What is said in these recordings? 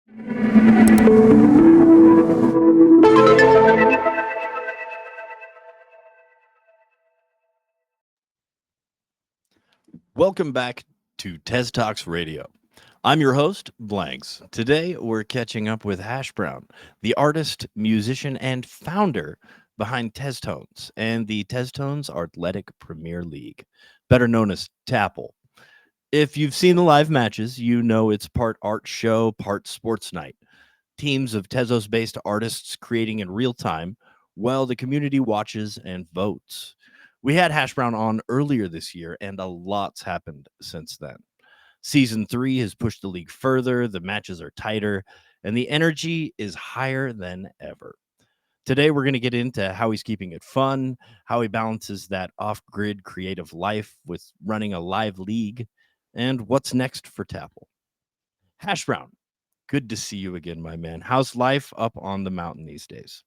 Welcome back to TezTalks Radio. I'm your host, Blangs. Today, we're catching up with Hashbrown, the artist, musician, and founder behind TezTones and the TezTones Artletics Premier League, better known as TAPL. If you've seen the live matches, you know it's part art show, part sports night. Teams of Tezos based artists creating in real time while the community watches and votes. We had Hash Brown on earlier this year, and a lot's happened since then. Season 3 has pushed the league further, the matches are tighter, and the energy is higher than ever. Today, we're going to get into how he's keeping it fun, how he balances that off grid creative life with running a live league, and what's next for Tapple. Hash Brown, good to see you again, my man. How's life up on the mountain these days?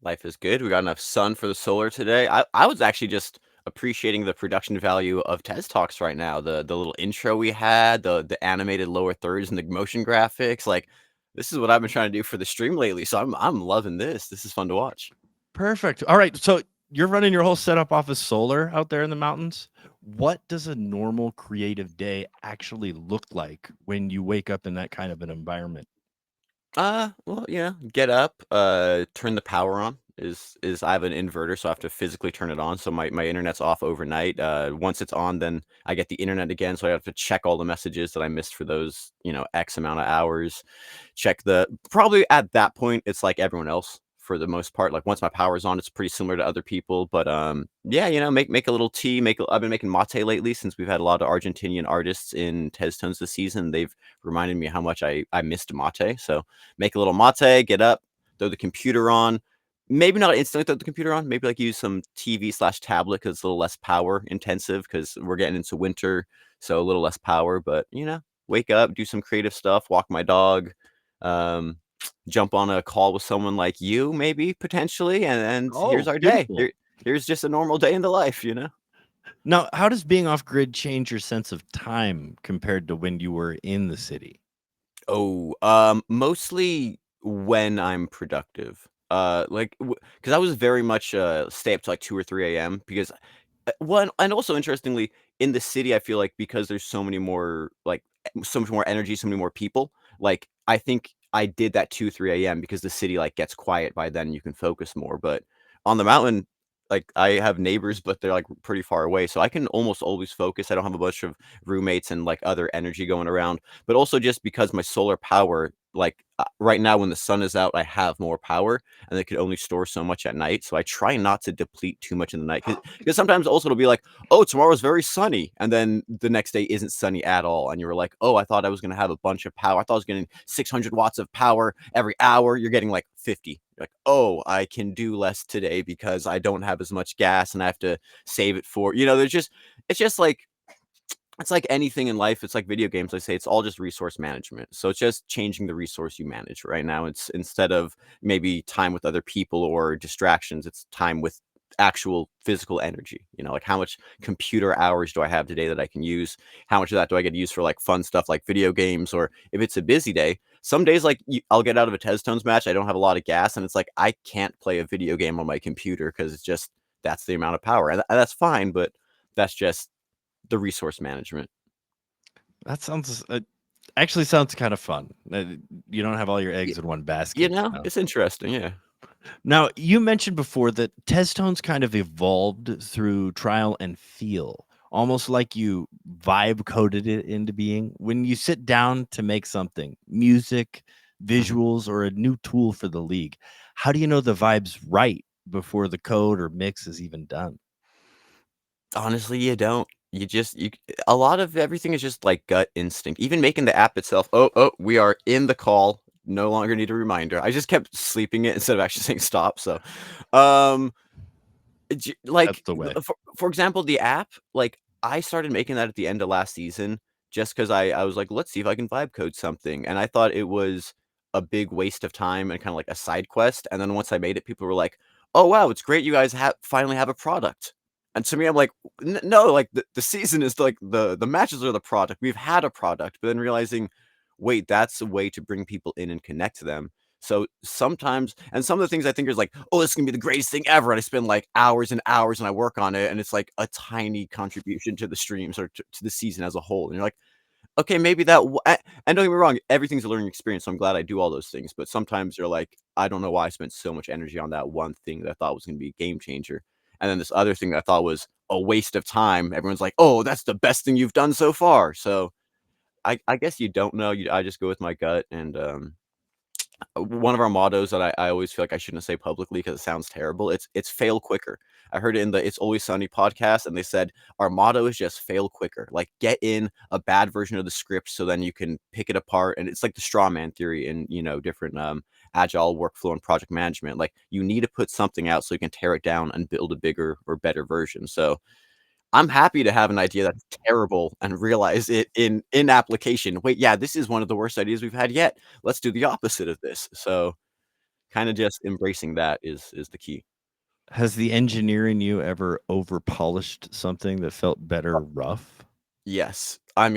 Life is good. We got enough sun for the solar today. I was actually just appreciating the production value of TezTalks right now. The little intro we had, the animated lower thirds and the motion graphics. Like, this is what I've been trying to do for the stream lately. So I'm loving this. This is fun to watch. Perfect. All right. So you're running your whole setup off of solar out there in the mountains. What does a normal creative day actually look like when you wake up in that kind of an environment? Well, get up, turn the power on. Is I have an inverter, so I have to physically turn it on. So my internet's off overnight. Once it's on, then I get the internet again. So I have to check all the messages that I missed for those, X amount of hours. Check probably at that point, it's like everyone else for the most part. Like once my power's on, it's pretty similar to other people. But yeah, make a little tea. I've been making mate lately since we've had a lot of Argentinian artists in TezTones this season. They've reminded me how much I missed mate. So make a little mate, get up, throw the computer on. Maybe not instantly throw the computer on. Maybe like use some TV/tablet because it's a little less power intensive because we're getting into winter, so a little less power. But wake up, do some creative stuff, walk my dog, um, jump on a call with someone like you, maybe potentially, and here's Oh, our day. beautiful. Here's just a normal day in the life. Now, how does being off grid change your sense of time compared to when you were in the city? Oh, mostly when I'm productive. Like, because I was very much stay up to like 2 or 3 a.m. because one, and also interestingly, in the city, I feel like because there's so many more so much more energy, so many more people. Like, I think I did that 2, 3 a.m. because the city like gets quiet by then, you can focus more. But on the mountain, like I have neighbors, but they're like pretty far away, so I can almost always focus. I don't have a bunch of roommates and like other energy going around. But also just because my solar power, like, right now when the sun is out, I have more power, and it could only store so much at night, so I try not to deplete too much in the night, because sometimes also it'll be like, "Oh, tomorrow's very sunny," and then the next day isn't sunny at all, and you're like, "Oh, I thought I was gonna have a bunch of power. I thought I was getting 600 watts of power every hour." You're getting like 50. You're like, "Oh, I can do less today because I don't have as much gas, and I have to save it for," there's just it's just like it's like anything in life. It's like video games. I say it's all just resource management. So it's just changing the resource you manage. Right now, it's instead of maybe time with other people or distractions, it's time with actual physical energy. Like how much computer hours do I have today that I can use? How much of that do I get to use for like fun stuff like video games? Or if it's a busy day, some days like I'll get out of a TezTones match. I don't have a lot of gas, and it's like I can't play a video game on my computer because it's just that's the amount of power, and that's fine. But that's just the resource management. That sounds actually sounds kind of fun. You don't have all your Y eggs in one basket. it's interesting, yeah. Now, you mentioned before that Teztones kind of evolved through trial and feel, almost like you vibe coded it into being. When you sit down to make something, music, Mhm. visuals, or a new tool for the league, how do you know the vibe's right before the code or mix is even done? Honestly, you don't. You just you A lot of everything is just, like, gut instinct. Even making the app itself, "Oh, oh, we are in the call, no longer need a reminder." I just kept sleeping it instead of actually saying stop, so, um, That's like, the way. for example, the app, like, I started making that at the end of last season just 'cause I was like, "Let's see if I can vibe code something," and I thought it was a big waste of time and kinda like a side quest, and then once I made it, people were like, "Oh, wow, it's great you guys finally have a product." And to me, I'm like, No, like, the season is like the matches are the product. We've had a product," but then realizing, wait, that's a way to bring people in and connect to them. So sometimes, and some of the things I think is like, oh, this is gonna be the greatest thing ever. And I spend like hours and hours and I work on it, and it's like a tiny contribution to the streams or to the season as a whole. And you're like, okay, maybe that and don't get me wrong, everything's a learning experience, so I'm glad I do all those things, but sometimes you're like, "I don't know why I spent so much energy on that one thing that I thought was gonna be a game changer." And then this other thing that I thought was a waste of time, everyone's like, "Oh, that's the best thing you've done so far." So, I guess you don't know, I just go with my gut, and, one of our mottos that I always feel like I shouldn't say publicly because it sounds terrible, it's "fail quicker." I heard it in the It's Always Sunny podcast, and they said, "Our motto is just fail quicker." Like, get in a bad version of the script so then you can pick it apart, and it's like the straw man theory in, different, agile workflow and project management. Like, you need to put something out so you can tear it down and build a bigger or better version. So I'm happy to have an idea that's terrible and realize it in application. Wait, yeah, this is one of the worst ideas we've had yet. Let's do the opposite of this. So, kinda just embracing that is the key. Has the engineer in you ever over polished something that felt better rough? Yes. I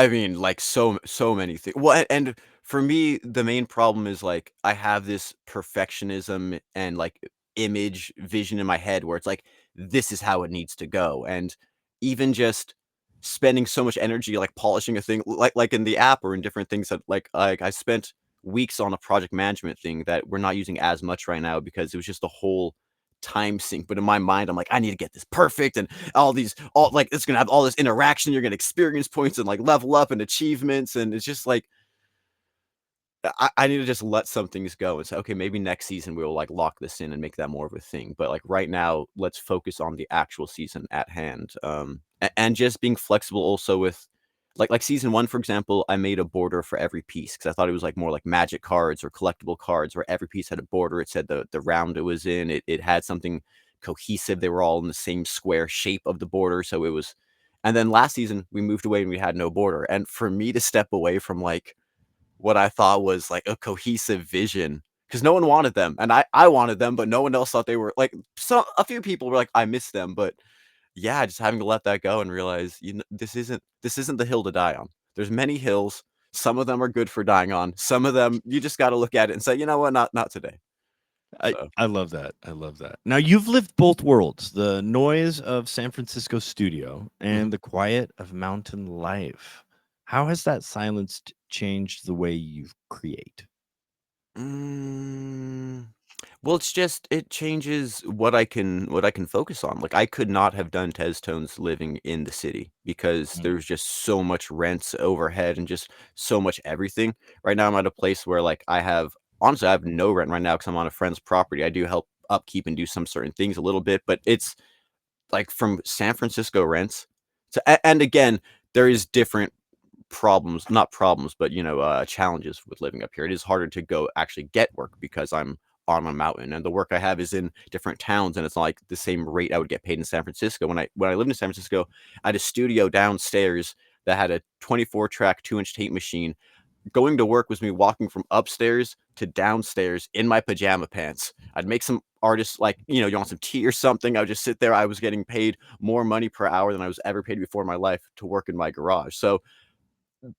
mean, like, so many things. Well, and for me, the main problem is, like, I have this perfectionism and, like, image vision in my head where it's like, "This is how it needs to go," and even just spending so much energy, like, polishing a thing, like in the app or in different things that, I spent weeks on a project management thing that we're not using as much right now because it was just a whole time sink, but in my mind, I'm like, "I need to get this perfect," and all like, it's gonna have all this interaction, you're gonna experience points and, like, level up and achievements, and it's just like, I need to just let some things go and say, "Okay, maybe next season we'll, like, lock this in and make that more of a thing," but, like, right now, let's focus on the actual season at hand, and just being flexible also with like season 1, for example, I made a border for every piece because I thought it was, like, more like Magic cards or collectible cards where every piece had a border, it said the round it was in, it had something cohesive, they were all in the same square shape of the border, so it was and then last season, we moved away and we had no border, and for me to step away from, like, what I thought was, like, a cohesive vision, because no one wanted them, and I wanted them, but no one else thought they were like, a few people were like, "I miss them," but, yeah, just having to let that go and realize, this isn't the hill to die on. There's many hills, some of them are good for dying on, some of them, you just gotta look at it and say, "You know what? Not today." So I love that. I love that. Now you've lived both worlds, the noise of San Francisco studio mhm. and the quiet of mountain life. How has that silence changed the way you create? Mm. Well, it changes what I can focus on. Like, I could not have done TezTones living in the city because Mm. there's just so much rent overhead and just so much everything. Right now, I'm at a place where, like, I have no rent right now because 'cause I'm on a friend's property. I do help upkeep and do some certain things a little bit, but it's, like, from San Francisco rents to and again, there is different problems not problems, but, challenges with living up here. It is harder to go actually get work because I'm on a mountain, and the work I have is in different towns, and it's not like the same rate I would get paid in San Francisco. When I lived in San Francisco, I had a studio downstairs that had a 24-track 2-inch tape machine. Going to work was me walking from upstairs to downstairs in my pajama pants. I'd make some artists like, you want some tea or something, I would just sit there. I was getting paid more money per hour than I was ever paid before in my life to work in my garage. So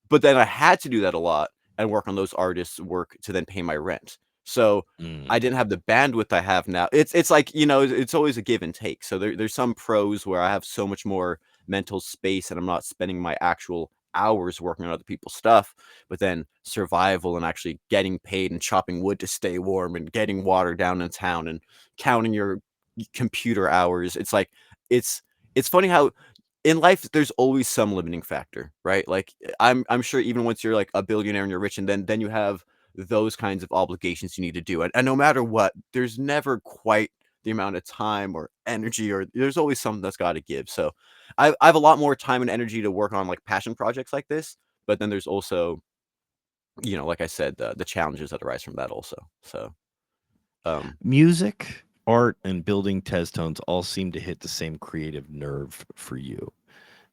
but then I had to do that a lot and work on those artists' work to then pay my rent. So, I Mm. didn't have the bandwidth I have now. It's like, it's always a give and take. So there's some pros where I have so much more mental space and I'm not spending my actual hours working on other people's stuff, but then survival and actually getting paid and chopping wood to stay warm and getting water down in town and counting your computer hours. It's like it's funny how in life, there's always some limiting factor, right? Like, I'm sure even once you're, like, a billionaire and you're rich and then you have those kinds of obligations you need to do, and no matter what, there's never quite the amount of time or energy or there's always something that's gotta give, so I have a lot more time and energy to work on, like, passion projects like this, but then there's also, like I said, the challenges that arise from that also, so, um Music, art, and building test tones all seem to hit the same creative nerve for you.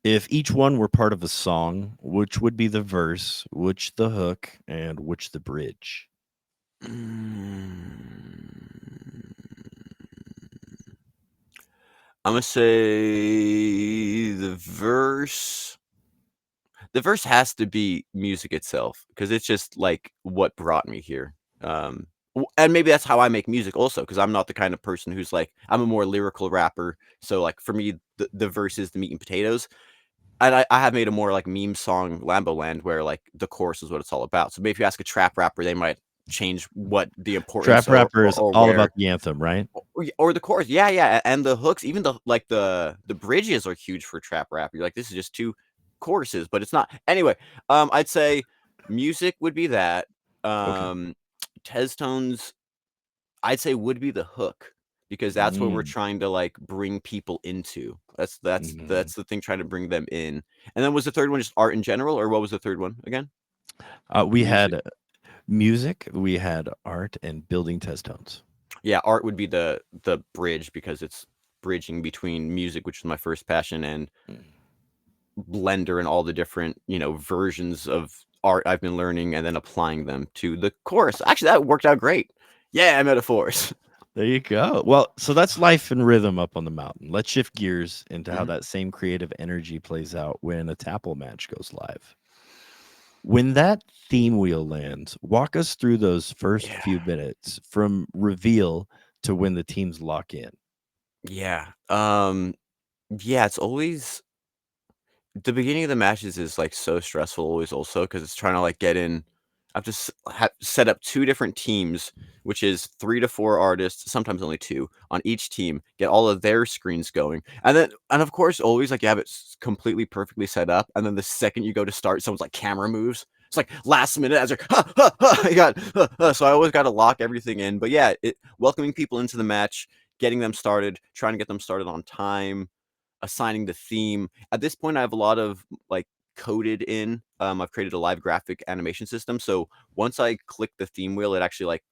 If each one were part of a song, which would be the verse, which the hook, and which the bridge? Imma say the verse. The verse has to be music itself because it's just like what brought me here. And maybe that's how I make music also, because I'm not the kind of person who's like, I'm a more lyrical rapper. So like for me, the verse is the meat and potatoes. And I have made a more like meme song, Lambo Land, where like the chorus is what it's all about. So maybe if you ask a trap rapper, they might change what the importance Trap rapper is or all about where the anthem, right? or the chorus. Yeah, yeah, and the hooks, even the bridges are huge for trap rap. You're like, this is just two choruses, but it's not. Anyway, I'd say music would be that. Okay. Um, TezTones, I'd say would be the hook because that's what we're Mm, trying to like bring people into. mhm. That's the thing, trying to bring them in. And then was the third one just art in general, or what was the third one again? We Music. had music, we had art, and building test tones. Yeah, art would be the bridge because it's bridging between music, which is my first passion, and Mm. Blender and all the different, versions of art I've been learning and then applying them to the course. Actually, that worked out great. Yeah, metaphors. There you go. Well, so that's life and rhythm up on the mountain. Let's shift gears into how Mhm. that same creative energy plays out when a TAPL match goes live. When that theme wheel lands, walk us through those first Yeah. few minutes from reveal to when the teams lock in. Yeah. Yeah, it's always the beginning of the matches is, like, so stressful always also because it's trying to, like, get in. I have to set up 2 different teams, which is 3 to 4 artists, sometimes only 2, on each team, get all of their screens going, and of course, always, like, you have it completely perfectly set up, and then the second you go to start, someone's, like, camera moves. It's, like, last minute as they're, "Ha, ha, ha," you got, "Huh, huh," so I always gotta lock everything in, but yeah, welcoming people into the match, getting them started, trying to get them started on time, assigning the theme. At this point, I have a lot of like coded in. I've created a live graphic animation system. So once I click the theme wheel, it actually like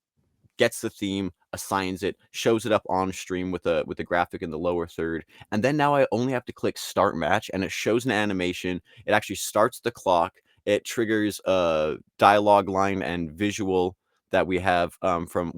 gets the theme, assigns it, shows it up on stream with the graphic in the lower third, and then now I only have to click start match, and it shows an animation. It actually starts the clock. It triggers a dialogue line and visual that we have from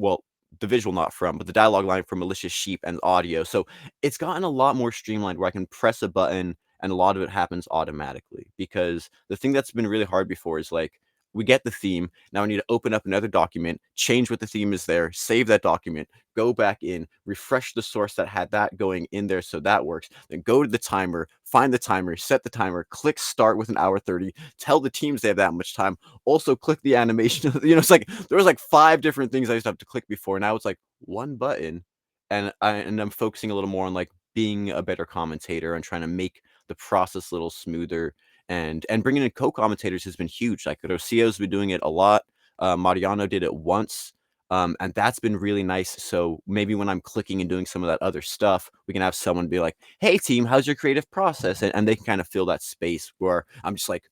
the visual not from, but the dialogue line from Malicious Sheep and audio. So it's gotten a lot more streamlined where I can press a button and a lot of it happens automatically. Because the thing that's been really hard before is like we get the theme. Now I need to open up another document, change what the theme is there, save that document, go back in, refresh the source that had that going in there so that works. Then go to the timer, find the timer, set the timer, click start with an hour 30, tell the teams they have that much time. Also click the animation. It's like there was like 5 different things I used to have to click before. Now it's like one button. And I'm focusing a little more on like being a better commentator and trying to make the process a little smoother and bringing in co-commentators has been huge. Like Rocio's been doing it a lot. Mariano did it once. And that's been really nice. So maybe when I'm clicking and doing some of that other stuff, we can have someone be like, "Hey team, how's your creative process?" And they can kind of fill that space where I'm just like,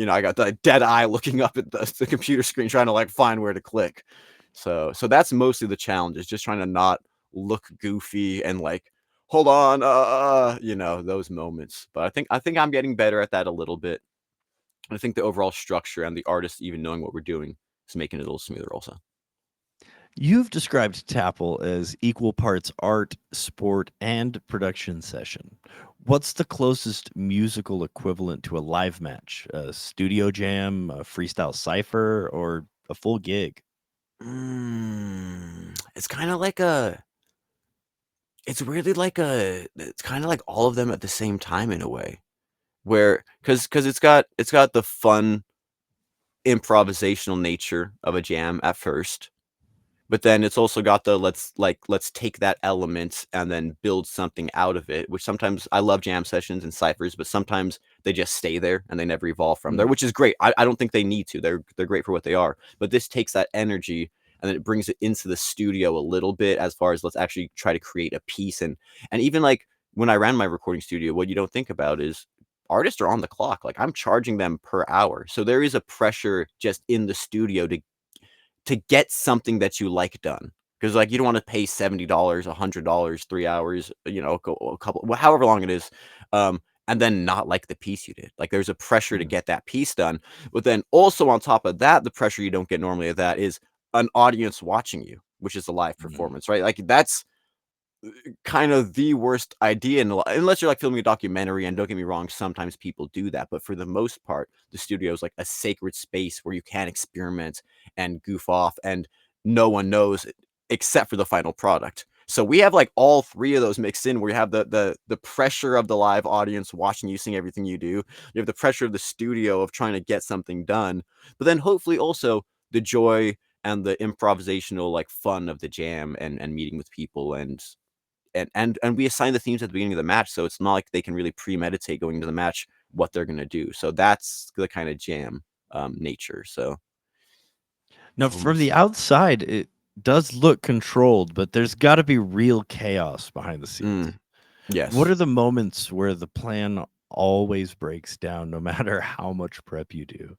I got the dead eye looking up at the computer screen trying to like find where to click. So that's mostly the challenge, is just trying to not look goofy and like, hold on, those moments. But I think I'm getting better at that a little bit. I think the overall structure and the artist even knowing what we're doing is making it a little smoother also. You've described TAPL as equal parts art, sport, and production session. What's the closest musical equivalent to a live match? A studio jam, a freestyle cipher, or a full gig? It's kind of like a it's really like it's kind of like all of them at the same time in a way. Where cuz it's got the fun improvisational nature of a jam at first. But then it's also got the let's take that element and then build something out of it, which sometimes I love jam sessions and ciphers, but sometimes they just stay there and they never evolve from there, Mm. which is great. I don't think they need to. They're great for what they are. But this takes that energy and then it brings it into the studio a little bit as far as let's actually try to create a piece. And even like when I ran my recording studio, what you don't think about is artists are on the clock. Like I'm charging them per hour. So there is a pressure just in the studio to get something that you like done. Because like you don't want to pay $70, $100, 3 hours, a couple, however long it is, and then not like the piece you did. Like there's a pressure to Mm. get that piece done, but then also on top of that, the pressure you don't get normally of that is an audience watching you, which is a live Mm. performance, right? Like kind of the worst idea unless you're like filming a documentary. And don't get me wrong, sometimes people do that, but for the most part, the studio is like a sacred space where you can experiment and goof off, and no one knows except for the final product. So we have like all three of those mixed in, where you have the pressure of the live audience watching you, seeing everything you do. You have the pressure of the studio of trying to get something done, but then hopefully also the joy and the improvisational like fun of the jam and meeting with people. And we assign the themes at the beginning of the match, so it's not like they can really premeditate going into the match what they're gonna do. So that's the kind of jam nature. So Now, from almost the outside, it does look controlled, but there's got to be real chaos behind the scenes. What yes, are the moments where the plan always breaks down, no matter how much prep you do?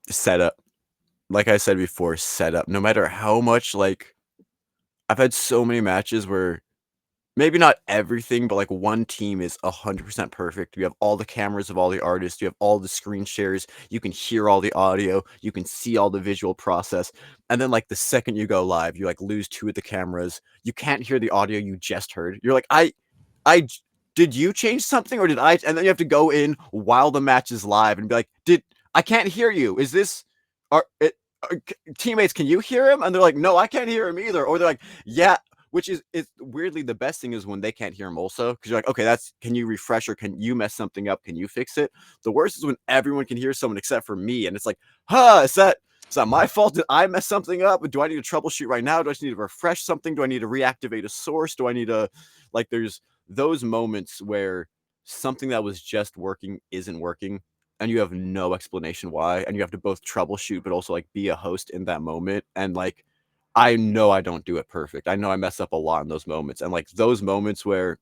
setup. Like I said before, setup. No matter how much like I've had so many matches where maybe not everything, but, like, one team is 100% perfect. You have all the cameras of all the artists, you have all the screen shares, you can hear all the audio, you can see all the visual process, and then, like, the second you go live, you, like, lose 2 of the cameras, you can't hear the audio you just heard. You're like, I j did you change something or did I?" And then you have to go in while the match is live and be like, "Did I can't hear you. Is this are it teammates, can you hear him?" And they're like, "No, I can't hear him either." Or they're like, "Yeah," which is it's weirdly the best thing is when they can't hear him also, because you're like, okay, that's can you refresh or can you mess something up? Can you fix it? The worst is when everyone can hear someone except for me, and it's like, huh, is that my fault? Did I mess something up? Do I need to troubleshoot right now? Do I just need to refresh something? Do I need to reactivate a source? Do I need to like there's those moments where something that was just working isn't working and you have no explanation why, and you have to both troubleshoot but also like be a host in that moment. And like I know I don't do it perfect. I know I mess up a lot in those moments. And like those moments where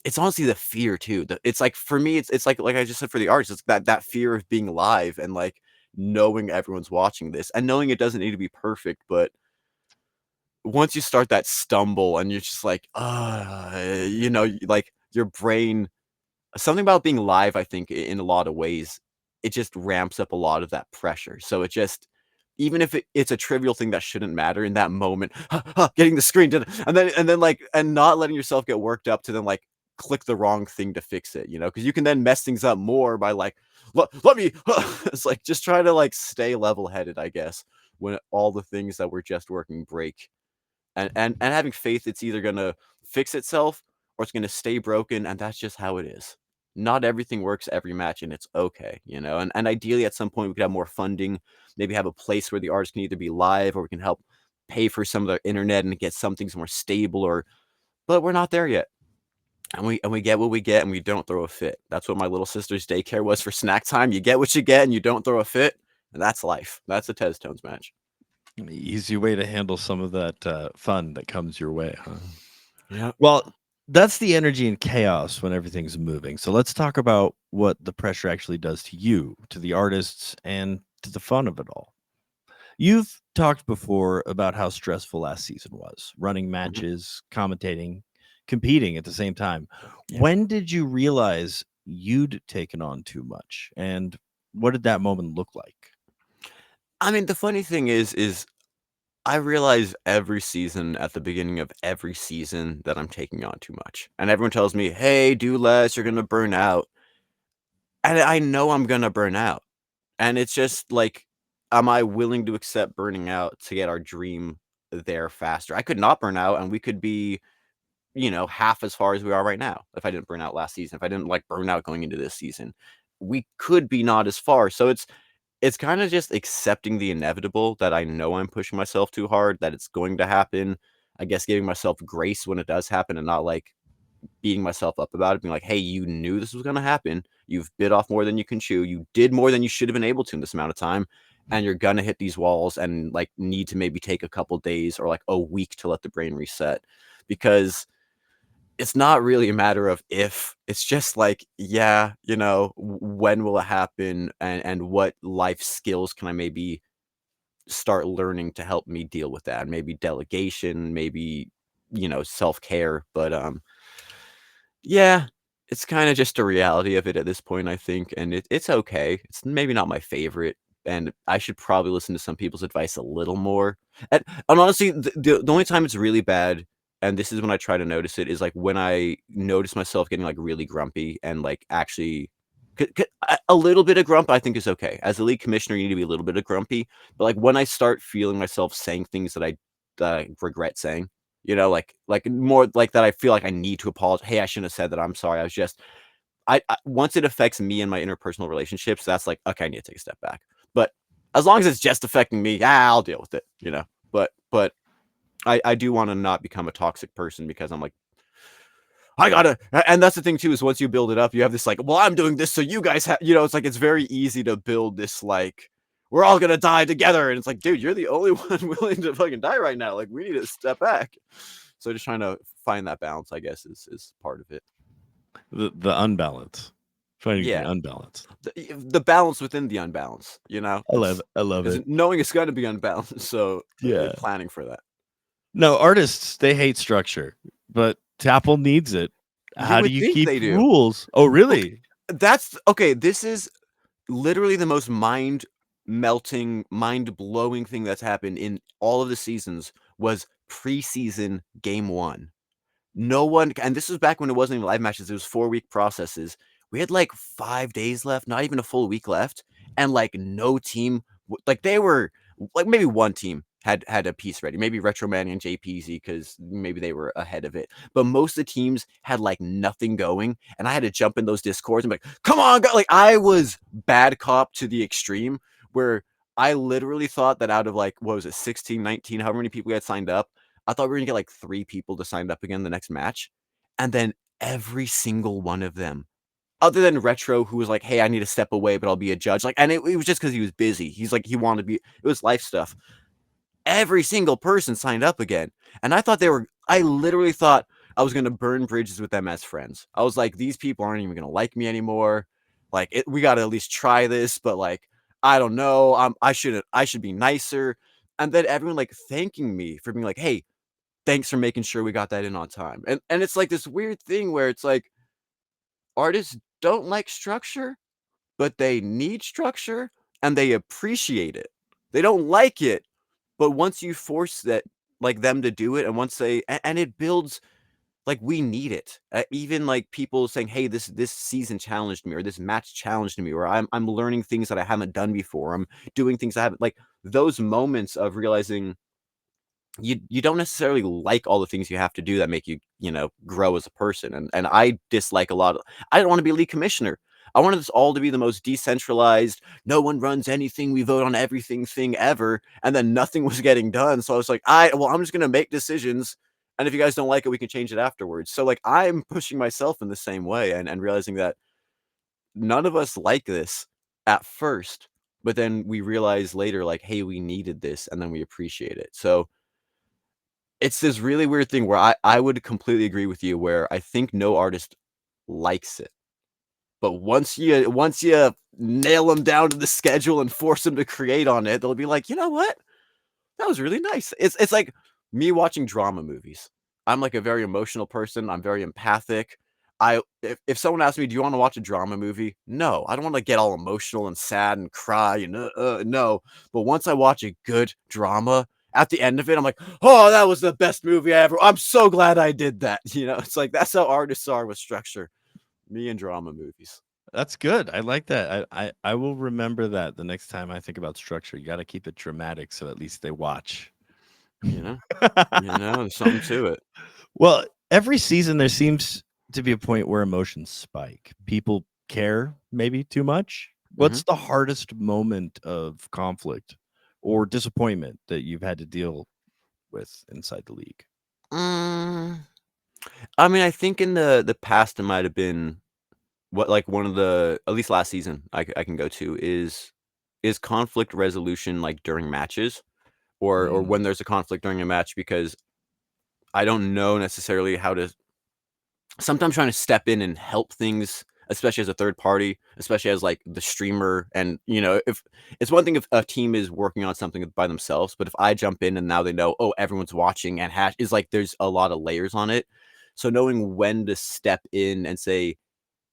it's honestly the fear too. It's like for me, it's like I just said for the artists, it's that fear of being live and like knowing everyone's watching this and knowing it doesn't need to be perfect. But once you start that stumble and you're just like, like your brain, something about being live, I think in a lot of ways, it just ramps up a lot of that pressure. So it just even if it's a trivial thing that shouldn't matter in that moment, getting the screen and then like and not letting yourself get worked up to then like click the wrong thing to fix it, because you can then mess things up more by like let me it's like just try to like stay level headed, I guess, when all the things that were just working break and having faith it's either gonna fix itself or it's gonna stay broken, and that's just how it is. Not everything works every match, and it's okay, and ideally at some point we could have more funding, maybe have a place where the artist can either be live or we can help pay for some of their internet and get some things more stable or but we're not there yet. And we get what we get and we don't throw a fit. That's what my little sister's daycare was for snack time. You get what you get and you don't throw a fit, and that's life. That's a TezTones match. Easy way to handle some of that fun that comes your way, huh? Yeah. Well, that's the energy and chaos when everything's moving. So let's talk about what the pressure actually does to you, to the artists, and to the fun of it all. You've talked before about how stressful last season was, running Mhm. matches, commentating, competing at the same time. Yeah. When did you realize you'd taken on too much? And what did that moment look like? I mean, the funny thing is I realize every season at the beginning of every season that I'm taking on too much. And everyone tells me, "Hey, do less, you're gonna burn out." And I know I'm gonna burn out. And it's just like, am I willing to accept burning out to get our dream there faster? I could not burn out and we could be, half as far as we are right now if I didn't burn out last season. If I didn't like burn out going into this season, we could be not as far. So it's kinda just accepting the inevitable that I know I'm pushing myself too hard, that it's going to happen. I guess giving myself grace when it does happen and not, like, beating myself up about it, being like, "Hey, you knew this was gonna happen. You've bit off more than you can chew. You did more than you should have been able to in this amount of time, and you're gonna hit these walls and, like, need to maybe take a couple days or, like, a week to let the brain reset." Because it's not really a matter of if, it's just like, yeah, when will it happen and what life skills can I maybe start learning to help me deal with that? Maybe delegation, maybe, self-care, but, yeah, it's kinda just a reality of it at this point, I think, and it's okay. It's maybe not my favorite, and I should probably listen to some people's advice a little more, and honestly, the only time it's really bad and this is when I try to notice it, is like when I notice myself getting like really grumpy and like actually a little bit of grump I think is okay. As a league commissioner, you need to be a little bit of grumpy, but like when I start feeling myself saying things that I regret saying, like more like that I feel like I need to apologize. Hey, I shouldn't have said that. I'm sorry. I was just I once it affects me and my interpersonal relationships, that's like, okay, I need to take a step back. But as long as it's just affecting me, yeah, I'll deal with it. But I do want to not become a toxic person because I'm like, I gotta, and that's the thing too, is once you build it up, you have this like, well, I'm doing this so you guys have, it's like, it's very easy to build this like, we're all gonna die together. And it's like, dude, you're the only one willing to fucking die right now. Like, we need to step back. So just trying to find that balance, I guess, is part of it. The unbalance, finding the Yeah. unbalance. The balance within the unbalance, I love it. I love it. knowing it's going to be unbalanced. So Yeah. planning for that. No, artists, they hate structure, but TAPL needs it. You How do would you think keep they do. rules? Oh, really? That's okay. This is literally the most mind melting, mind blowing thing that's happened in all of the seasons was preseason game 1. No one, and this was back when it wasn't even live matches, it was 4-week processes. We had like 5 days left, not even a full week left, and like no team, like they were like maybe one team had a piece ready, maybe Retroman and JPZ because maybe they were ahead of it. But most of the teams had like nothing going, and I had to jump in those discords and be like, come on, like I was bad cop to the extreme where I literally thought that out of like, what was it, 16, 19, however many people we had signed up, I thought we were gonna get like 3 people to sign up again the next match, and then every single one of them, other than Retro, who was like, "Hey, I need to step away, but I'll be a judge." Like, and it was just because he was busy. He's like, he wanted to be. It was life stuff. Every single person signed up again, and I thought they were. I literally thought I was gonna burn bridges with them as friends. I was like, these people aren't even gonna like me anymore. Like, we got to at least try this, but like, I don't know. I shouldn't. I should be nicer. And then everyone like thanking me for being like, "Hey, thanks for making sure we got that in on time." And it's like this weird thing where it's like artists don't like structure, but they need structure and they appreciate it. They don't like it, but once you force that like them to do it and once they and it builds like we need it. Even like people saying, "Hey, this season challenged me or this match challenged me or I'm learning things that I haven't done before. I'm doing things I haven't like those moments of realizing you don't necessarily like all the things you have to do that make you, grow as a person. And I dislike a lot of I don't want to be a league commissioner. I wanted this all to be the most decentralized, no one runs anything, we vote on everything thing ever, and then nothing was getting done. So I was like, I'm just gonna make decisions. And if you guys don't like it, we can change it afterwards. So like I'm pushing myself in the same way and realizing that none of us like this at first, but then we realize later, like, hey, we needed this, and then we appreciate it. So it's this really weird thing where I would completely agree with you where I think no artist likes it. But once you nail them down to the schedule and force them to create on it, they'll be like, "You know what? That was really nice." It's like me watching drama movies. I'm like a very emotional person. I'm very empathic. If someone asks me, "Do you want to watch a drama movie?" No, I don't want to get all emotional and sad and cry and no. But once I watch a good drama, at the end of it, I'm like, "Oh, that was the best movie I ever. I'm so glad I did that." It's like that's how artists are with structure. Me and drama movies. That's good. I like that. I will remember that the next time I think about structure. You got to keep it dramatic so at least they watch. You know, there's something to it. Well, every season there seems to be a point where emotions spike. People care maybe too much. What's the hardest moment of conflict or disappointment that you've had to deal with inside the league? Mm, I mean, I think in the past it might have been what like one of the at least last season I can go to is conflict resolution like during matches or Mm, when there's a conflict during a match because I don't know necessarily how to sometimes trying to step in and help things, especially as a third party, especially as like the streamer. And if it's one thing if a team is working on something by themselves, but if I jump in and now they know, oh, everyone's watching and hash is like there's a lot of layers on it. So knowing when to step in and say,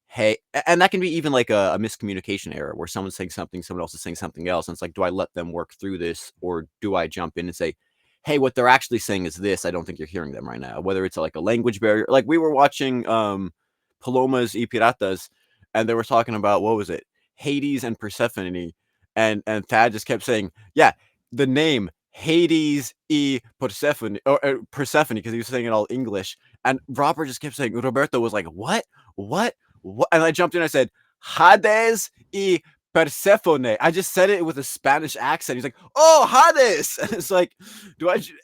hey, and that can be even like a miscommunication error where someone's saying something, someone else is saying something else. And it's like, do I let them work through this or do I jump in and say, hey, what they're actually saying is this. I don't think you're hearing them right now. Whether it's like a language barrier, like we were watching Palomas y Piratas, and they were talking about what was it, Hades and Persephone, and Thad just kept saying, yeah, the name Hades y Persephone, or Persephone, because he was saying it all English, and Robert just kept saying. Roberto was like, what, what, and I jumped in. I said, Hades y Persephone. I just said it with a Spanish accent. He's like, "Oh, Hades!" And it's like,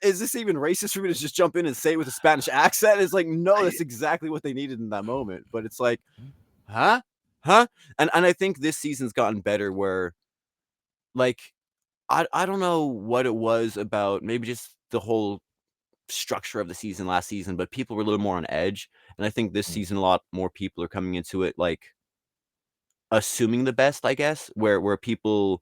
Is this even racist for me to just jump in and say it with a Spanish accent? It's like, no, I, that's exactly what they needed in that moment. But it's like, huh, huh, and I think this season's gotten better. Where like I don't know what it was about. Maybe just the whole structure of the season last season, but people were a little more on edge. And I think this season a lot more people are coming into it like assuming the best, I guess, where people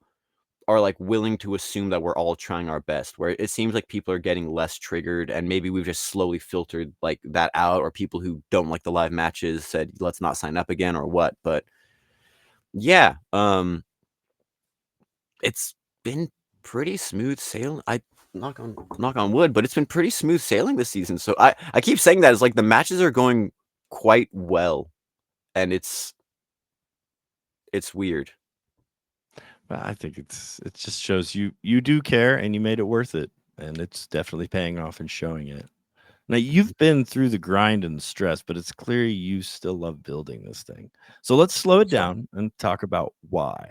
are like willing to assume that we're all trying our best, where it seems like people are getting less triggered, and maybe we've just slowly filtered like that out, or people who don't like the live matches said let's not sign up again or what. But yeah, it's been pretty smooth sailing. I knock on wood, but it's been pretty smooth sailing this season. So I keep saying that. It's like the matches are going quite well, and it's weird. Well, I think it just shows you do care and you made it worth it, and it's definitely paying off and showing it. Now you've been through the grind and the stress, but it's clear you still love building this thing. So let's slow it So down and talk about why.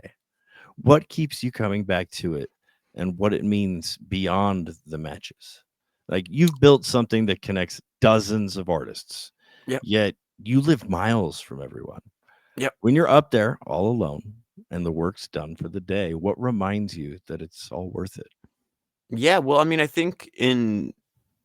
What keeps you coming back to it and what it means beyond the matches? Like you've built something that connects dozens of artists, yep, yet you live miles from everyone. yep. When you're up there all alone and the work's done for the day, what reminds you that it's all worth it? Yeah, well, I mean, I think in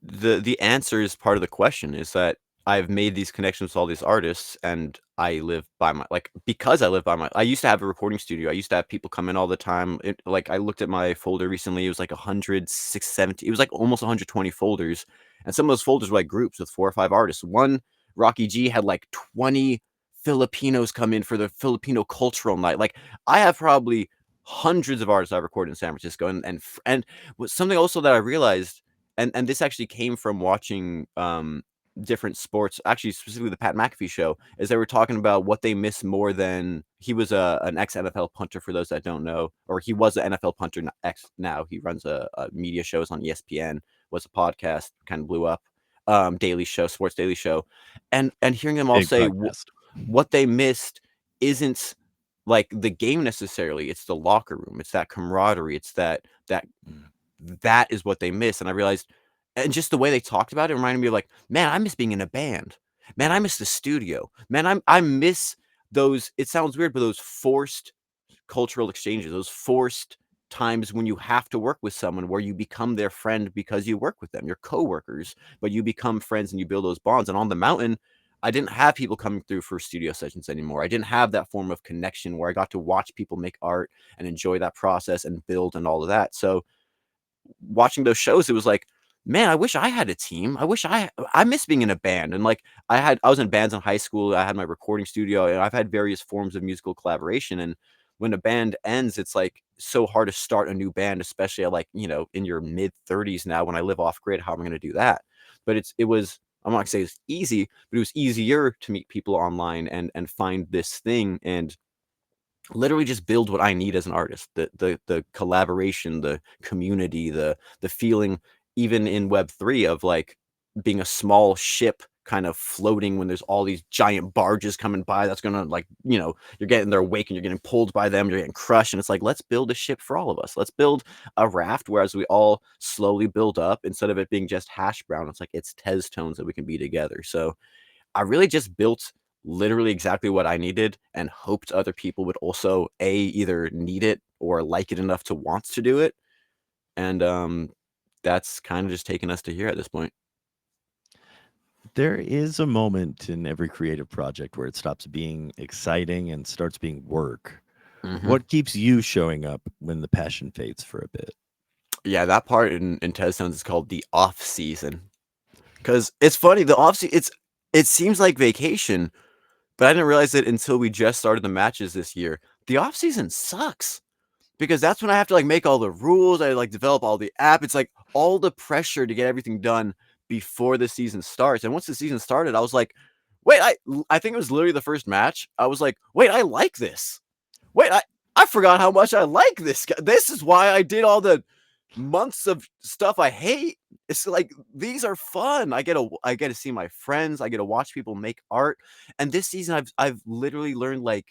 the answer is part of the question is that I've made these connections with all these artists, and I live by my like because I live by my I used to have a recording studio. I used to have people come in all the time. Like I looked at my folder recently, it was like 170, it was like almost 120 folders. And some of those folders were like groups with 4 or 5 artists. One Rocky G had like 20 Filipinos come in for the Filipino cultural night. Like I have probably hundreds of artists I recorded in San Francisco, and something also that I realized, and this actually came from watching different sports, actually specifically the Pat McAfee show, is they were talking about what they miss more than he was an ex NFL punter, for those that don't know, or he was an NFL punter ex now. He runs a media shows on ESPN, was a podcast, kind of blew up, daily show, sports daily show, and hearing them all Big say podcast. what they missed isn't like the game necessarily, it's the locker room, it's that camaraderie, it's Mm. that is what they miss. And I realized, and just the way they talked about it reminded me of like, man, I miss being in a band. Man, I miss the studio. Man, I miss those. It sounds weird, but those forced cultural exchanges, those forced times when you have to work with someone where you become their friend because you work with them. You're coworkers, but you become friends and you build those bonds. And on the mountain, I didn't have people coming through for studio sessions anymore. I didn't have that form of connection where I got to watch people make art and enjoy that process and build and all of that. So watching those shows, it was like, man, I wish I had a team. I miss being in a band. And like I was in bands in high school. I had my recording studio, and I've had various forms of musical collaboration. And when a band ends, it's like so hard to start a new band, especially at like, in your mid 30s now. When I live off grid, how am I going to do that? But it was, I'm not gonna say it's easy, but it was easier to meet people online and find this thing and literally just build what I need as an artist. The collaboration, the community, the feeling, even in Web3, of like being a small ship kind of floating when there's all these giant barges coming by that's gonna, like, you're getting their wake and you're getting pulled by them, you're getting crushed, and it's like, let's build a ship for all of us. Let's build a raft, whereas we all slowly build up, instead of it being just Hashbrown, it's like it's TezTones that we can be together. So I really just built literally exactly what I needed and hoped other people would also either need it or like it enough to want to do it. And that's kind of just taken us to here at this point. There is a moment in every creative project where it stops being exciting and starts being work. Hmm. What keeps you showing up when the passion fades for a bit? Yeah, that part in TezTones is called the off season. Because it's funny, the off season, it seems like vacation, but I didn't realize it until we just started the matches this year. The off season sucks. because that's when I have to like make all the rules. I like develop all the app. It's like all the pressure to get everything done before the season starts. And once the season started, I was like, wait, I think it was literally the first match. I was like, wait, I like this. Wait, I forgot how much I like this guy. This is why I did all the months of stuff I hate. It's like these are fun. I get to see my friends. I get to watch people make art. And this season, I've literally learned like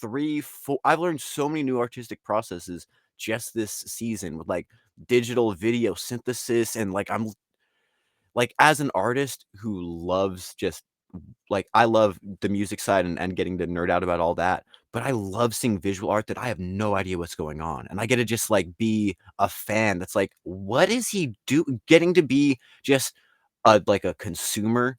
3, 4. I've learned so many new artistic processes just this season with like digital video synthesis and like I'm like as an artist who loves just like I love the music side and getting to nerd out about all that, but I love seeing visual art that I have no idea what's going on, and I get to just like be a fan that's like, what is he getting to be just a like a consumer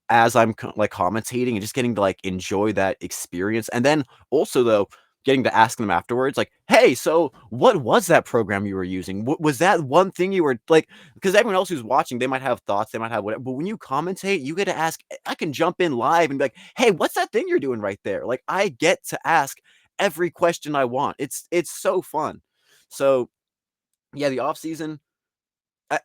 as I'm like commentating and just getting to like enjoy that experience. And then also though, getting to ask them afterwards, like, hey, so what was that program you were using? What was that one thing you were like? Because everyone else who's watching, they might have thoughts, they might have whatever. But when you commentate, you get to ask. I can jump in live and be like, hey, what's that thing you're doing right there? Like, I get to ask every question I want. It's so fun. So yeah, the off season,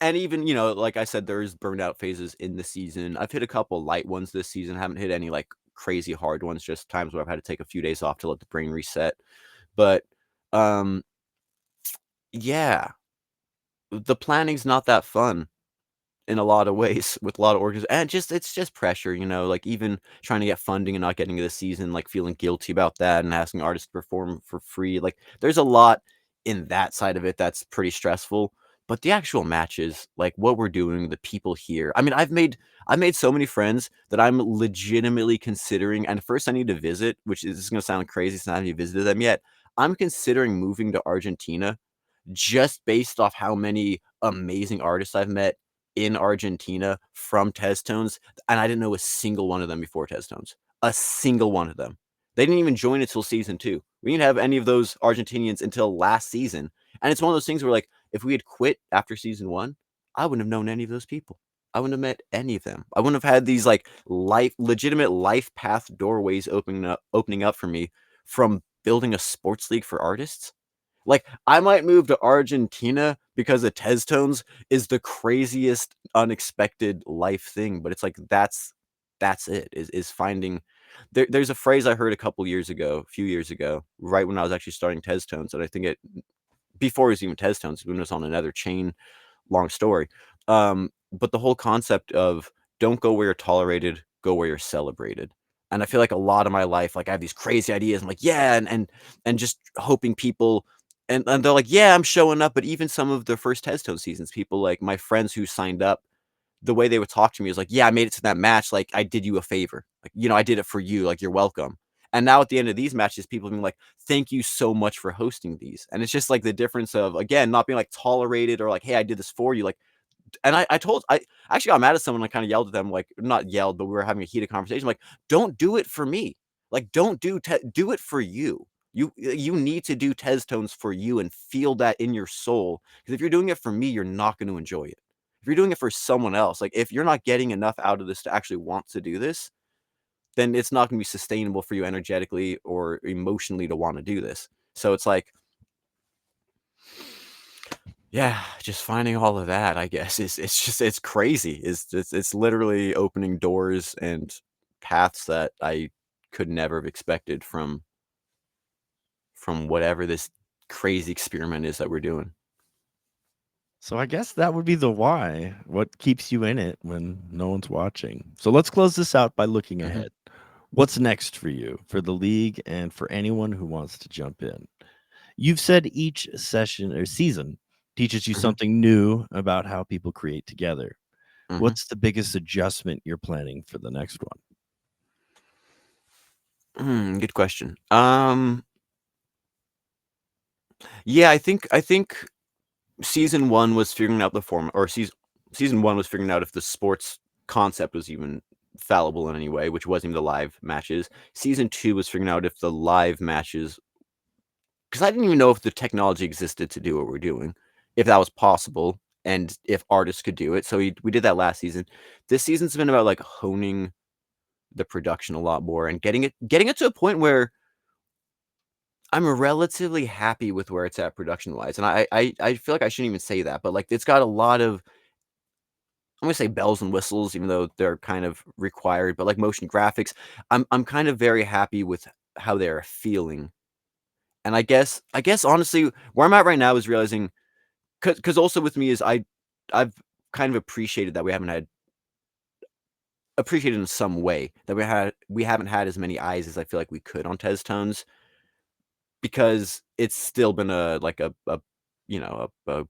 and even, like I said, there's burnout phases in the season. I've hit a couple light ones this season. Haven't hit any like crazy hard ones. Just times where I've had to take a few days off to let the brain reset. But um, yeah, the planning's not that fun in a lot of ways with a lot of organs, and it's just pressure, like even trying to get funding and not getting to the season, like feeling guilty about that and asking artists to perform for free. Like there's a lot in that side of it that's pretty stressful. But the actual matches, like what we're doing, the people here. I mean, I've made so many friends that I'm legitimately considering. And first, I need to visit, which is going to sound crazy since I haven't even visited them yet. I'm considering moving to Argentina just based off how many amazing artists I've met in Argentina from TezTones, and I didn't know a single one of them before TezTones. A single one of them. They didn't even join until season 2. We didn't have any of those Argentinians until last season. And it's one of those things where, like, if we had quit after season 1, I wouldn't have known any of those people. I wouldn't have met any of them. I wouldn't have had these like legitimate life path doorways opening up for me from building a sports league for artists. Like, I might move to Argentina because of TezTones is the craziest unexpected life thing, but it's like that's it, is finding there's a phrase I heard a few years ago, right when I was actually starting TezTones, and I think it before it was even TezTones, when it was on another chain, long story. But the whole concept of don't go where you're tolerated, go where you're celebrated. And I feel like a lot of my life, like I have these crazy ideas. I'm like, yeah, and just hoping people and they're like, yeah, I'm showing up. But even some of the first Teztone seasons, people like my friends who signed up, the way they would talk to me is like, yeah, I made it to that match. Like I did you a favor. Like, I did it for you. Like you're welcome. And now at the end of these matches, people being like, thank you so much for hosting these. And it's just like the difference of, again, not being like tolerated or like, hey, I did this for you. Like, and I actually got mad at someone. I kind of yelled at them, like not yelled, but we were having a heated conversation. Like, don't do it for me. Like, don't do it for you. You need to do TezTones for you and feel that in your soul. Because if you're doing it for me, you're not going to enjoy it. If you're doing it for someone else, like if you're not getting enough out of this to actually want to do this, then it's not going to be sustainable for you energetically or emotionally to want to do this. So it's like, yeah, just finding all of that, I guess, it's crazy. It's literally opening doors and paths that I could never have expected from whatever this crazy experiment is that we're doing. So I guess that would be the why. What keeps you in it when no one's watching? So let's close this out by looking Mhm, ahead. What's next for you, for the league, and for anyone who wants to jump in? You've said each session or season teaches you mhm, something new about how people create together. mhm. What's the biggest adjustment you're planning for the next one? Good question. Yeah, I think season 1 was figuring out the form or season 1 was figuring out if the sports concept was even fallible in any way, which wasn't even the live matches. Season 2 was figuring out if the live matches, because I didn't even know if the technology existed to do what we're doing, if that was possible, and if artists could do it. So we did that last season. This season's been about like honing the production a lot more and getting it to a point where I'm relatively happy with where it's at production-wise, and I feel like I shouldn't even say that, but, like, it's got a lot of, I'm gonna say bells and whistles, even though they're kind of required, but, like, motion graphics, I'm kind of very happy with how they're feeling, and I guess honestly, where I'm at right now is realizing, because also with me is I've kind of appreciated that we haven't had appreciated in some way that we haven't had as many eyes as I feel like we could on TezTones, because it's still been a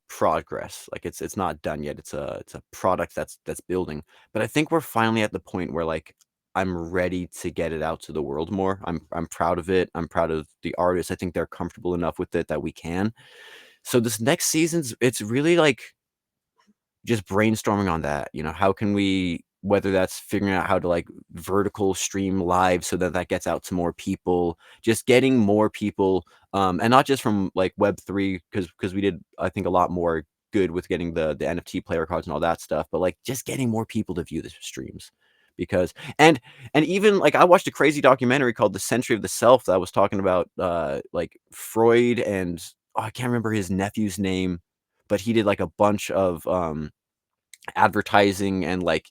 progress. Like, it's not done yet. It's a product that's building. But I think we're finally at the point where, like, I'm ready to get it out to the world more. I'm proud of it. I'm proud of the artists. I think they're comfortable enough with it that we can. So this next season's it's really like just brainstorming on that, how can we, whether that's figuring out how to, like, vertical stream live so that that gets out to more people, just getting more people, and not just from, like, Web3, because we did, I think, a lot more good with getting the NFT player cards and all that stuff, but, like, just getting more people to view the streams. Because and even, like, I watched a crazy documentary called The Century of the Self that was talking about, like, Freud and, oh, I can't remember his nephew's name, but he did, like, a bunch of, advertising and, like,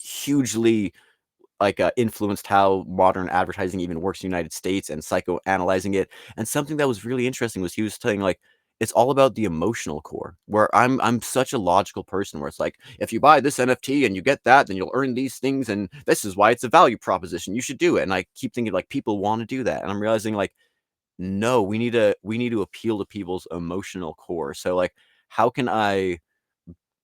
hugely, like, influenced how modern advertising even works in the United States and psychoanalyzing it, and something that was really interesting was he was saying, like, it's all about the emotional core, where I'm such a logical person where it's like, "If you buy this NFT and you get that, then you'll earn these things, and this is why it's a value proposition, you should do it," and I keep thinking, like, people wanna do that, and I'm realizing, like, no, we need to appeal to people's emotional core, so, like, how can I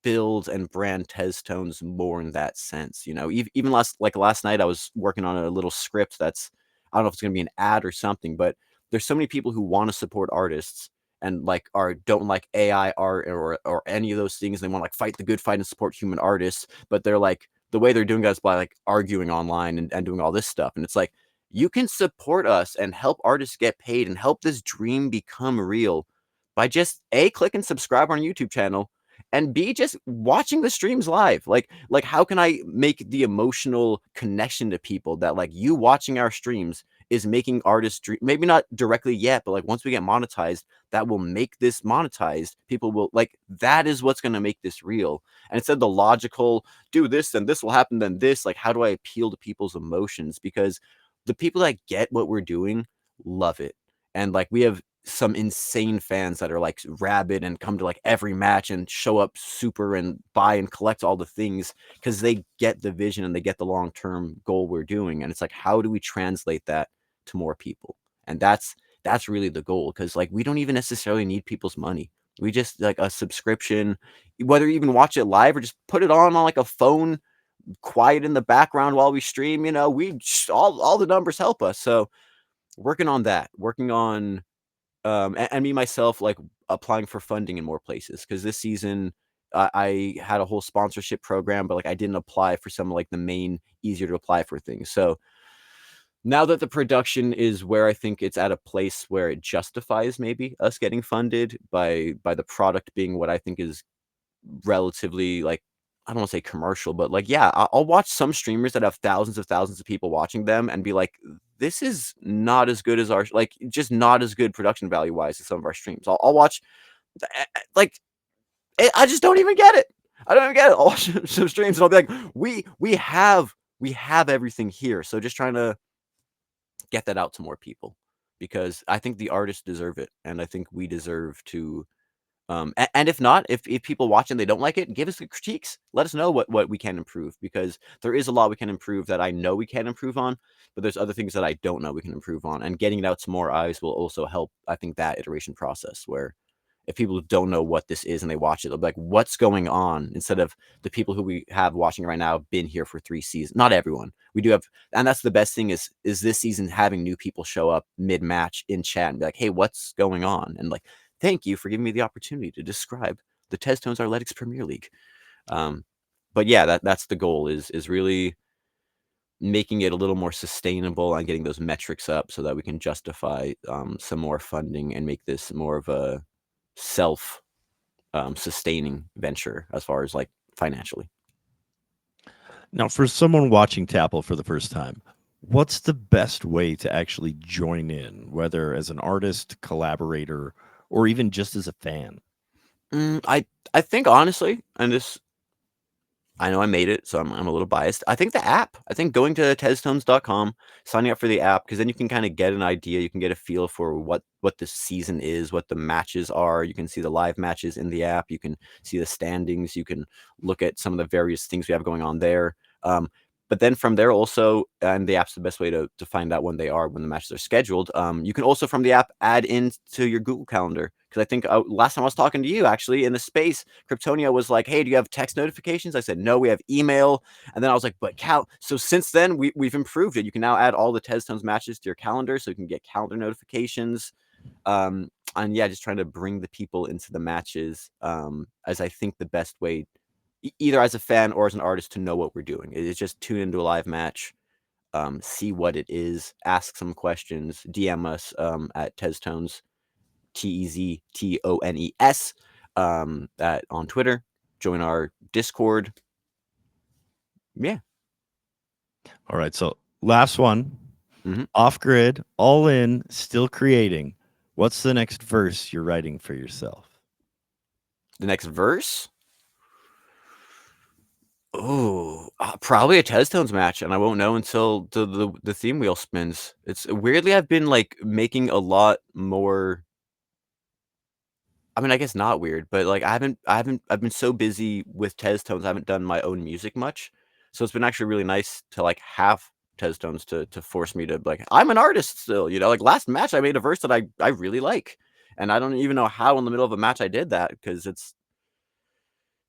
build and brand TezTones more in that sense, even last night, I was working on a little script that's, I don't know if it's gonna be an ad or something, but there's so many people who wanna support artists and, like, don't like AI art or any of those things. They wanna, like, fight the good fight and support human artists, but they're like, the way they're doing that is by, like, arguing online and doing all this stuff, and it's like, you can support us and help artists get paid and help this dream become real by just, A, click and subscribe on our YouTube channel, and B, just watching the streams live. Like, how can I make the emotional connection to people that, like, you watching our streams is making artists maybe not directly yet, but, like, once we get monetized, that will make this monetized. People will, like, that is what's gonna make this real. And instead of the logical, do this, then this will happen, then this, like, how do I appeal to people's emotions? Because the people that get what we're doing love it. And, like, we have some insane fans that are, like, rabid and come to, like, every match and show up super and buy and collect all the things because they get the vision and they get the long-term goal we're doing, and it's like, how do we translate that to more people? And that's really the goal, because, like, we don't even necessarily need people's money. We just, like, a subscription, whether you even watch it live or just put it on, like, a phone, quiet in the background while we stream, we all the numbers help us, so working on that, working on, and me myself, like, applying for funding in more places, because this season, I had a whole sponsorship program, but, like, I didn't apply for some of, like, the main easier to apply for things. So now that the production is where I think it's at a place where it justifies maybe us getting funded by the product being what I think is relatively, like, I don't wanna say commercial, but, like, yeah, I'll watch some streamers that have thousands of people watching them and be like, "This is not as good as our," like, just not as good production value-wise as some of our streams. I'll watch, like, I just don't even get it. I don't even get it. I'll watch some streams and I'll be like, "We have everything here." So just trying to get that out to more people, because I think the artists deserve it, and I think we deserve to, and if not, if people watch and they don't like it, give us the critiques. Let us know what we can improve, because there is a lot we can improve that I know we can improve on, but there's other things that I don't know we can improve on. And getting it out to more eyes will also help, I think, that iteration process, where if people don't know what this is and they watch it, they'll be like, "What's going on?" Instead of the people who we have watching right now been here for 3 seasons. Not everyone. We do have, and that's the best thing is this season having new people show up mid match in chat and be like, "Hey, what's going on?" And, like, thank you for giving me the opportunity to describe the TezTones Artletics Premier League. Um, but yeah, that's the goal, is really making it a little more sustainable and getting those metrics up so that we can justify, some more funding and make this more of a self, sustaining venture as far as, like, financially. Now, for someone watching TAPL for the first time, What's the best way to actually join in, whether as an artist, collaborator, or even just as a fan? I think honestly, and this I know I made it, so I'm a little biased. I think the app. I think going to TezTones.com, signing up for the app, because then you can kind of get an idea. You can get a feel for what the season is, what the matches are. You can see the live matches in the app. You can see the standings. You can look at some of the various things we have going on there. But then from there also, and the app's the best way to find out when the matches are scheduled. You can also from the app add into your Google Calendar, because I think last time I was talking to you actually in the space, Kryptonia was like, "Hey, do you have text notifications?" I said, "No, we have email." And then I was like, "But so since then we've improved it. You can now add all the TezTones matches to your calendar, so you can get calendar notifications." And yeah, just trying to bring the people into the matches, as I think the best way, either as a fan or as an artist, to know what we're doing. It's just tune into a live match, see what it is, ask some questions, DM us at TezTones, TezTones, on Twitter, join our Discord. Yeah. All right. So, last one, Mhm. off grid, all in, still creating. What's the next verse you're writing for yourself? The next verse? Oh, probably a TezTones match, and I won't know until the theme wheel spins. It's weirdly, I've been, like, making a lot more. I mean, I guess not weird, but, like, I've been so busy with TezTones, I haven't done my own music much. So it's been actually really nice to, like, have TezTones to force me to, like, I'm an artist still, you know? Like, last match, I made a verse that I really like, and I don't even know how in the middle of a match I did that, because it's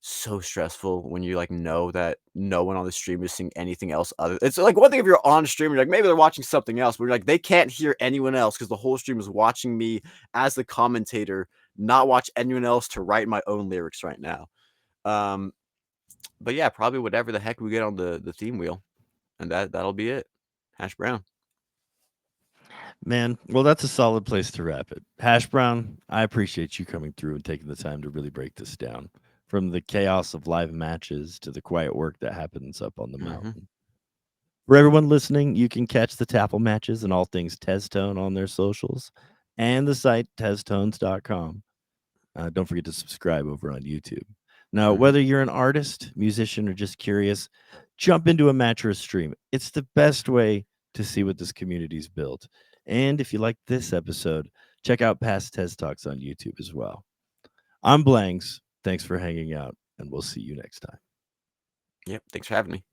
so stressful when you, like, know that no one on the stream is seeing anything else other. It's like one thing if you're on stream, you're like, maybe they're watching something else, but you're like, they can't hear anyone else because the whole stream is watching me as the commentator, not watch anyone else to write my own lyrics right now. Um, but yeah, probably whatever the heck we get on the theme wheel, and that'll be it. Hashbrown. Man, well, that's a solid place to wrap it. Hash Brown, I appreciate you coming through and taking the time to really break this down. From the chaos of live matches to the quiet work that happens up on the Mhm. mountain. For everyone listening, you can catch the TAPL matches and all things TezTone on their socials and the site TezTones.com. Don't forget to subscribe over on YouTube. Now, Mhm. whether you're an artist, musician, or just curious, jump into a match or a stream. It's the best way to see what this community's built. And if you like this episode, check out past Tez Talks on YouTube as well. I'm Blangs. Thanks for hanging out, and we'll see you next time. Yep. Thanks for having me.